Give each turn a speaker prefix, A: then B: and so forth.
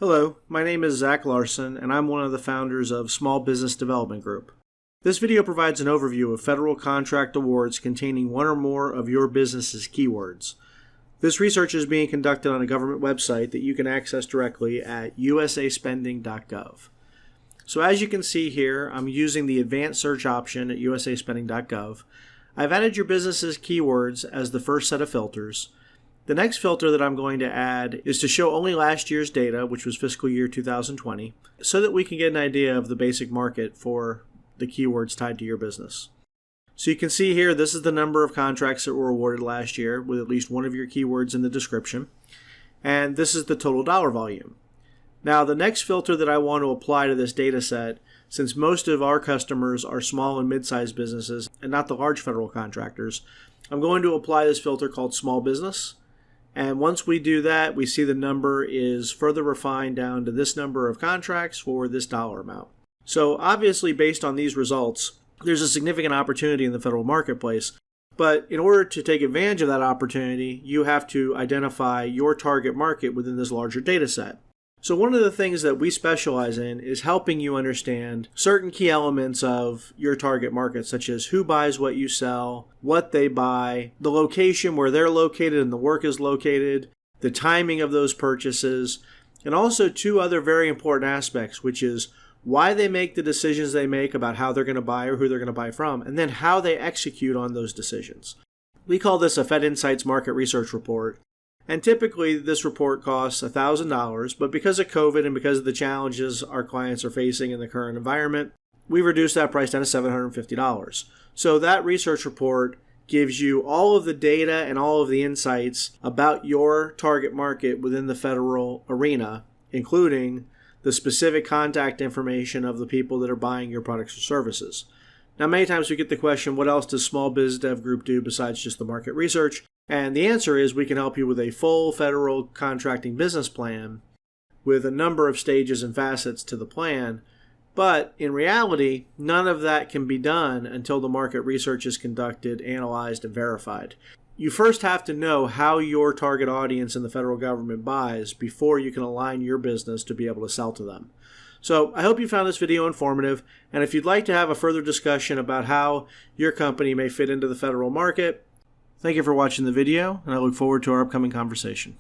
A: Hello, my name is Zach Larson, and I'm one of the founders of Small Business Development Group. This video provides an overview of federal contract awards containing one or more of your business's keywords. This research is being conducted on a government website that you can access directly at usaspending.gov. So as you can see here, I'm using the advanced search option at usaspending.gov. I've added your business's keywords as the first set of filters. The next filter that I'm going to add is to show only last year's data, which was fiscal year 2020, so that we can get an idea of the basic market for the keywords tied to your business. So you can see here, this is the number of contracts that were awarded last year with at least one of your keywords in the description. And this is the total dollar volume. Now, the next filter that I want to apply to this data set, since most of our customers are small and mid-sized businesses and not the large federal contractors, I'm going to apply this filter called Small Business. And once we do that, we see the number is further refined down to this number of contracts for this dollar amount. So obviously, based on these results, there's a significant opportunity in the federal marketplace. But in order to take advantage of that opportunity, you have to identify your target market within this larger data set. So one of the things that we specialize in is helping you understand certain key elements of your target market, such as who buys what you sell, what they buy, the location where they're located and the work is located, the timing of those purchases, and also two other very important aspects, which is why they make the decisions they make about how they're going to buy or who they're going to buy from, and then how they execute on those decisions. We call this a Fed Insights Market Research Report. And typically, this report costs $1,000, but because of COVID and because of the challenges our clients are facing in the current environment, we've reduced that price down to $750. So that research report gives you all of the data and all of the insights about your target market within the federal arena, including the specific contact information of the people that are buying your products or services. Now, many times we get the question, what else does Small Biz Dev Group do besides just the market research? And the answer is we can help you with a full federal contracting business plan with a number of stages and facets to the plan. But in reality, none of that can be done until the market research is conducted, analyzed, and verified. You first have to know how your target audience in the federal government buys before you can align your business to be able to sell to them. So I hope you found this video informative, and if you'd like to have a further discussion about how your company may fit into the federal market, thank you for watching the video, and I look forward to our upcoming conversation.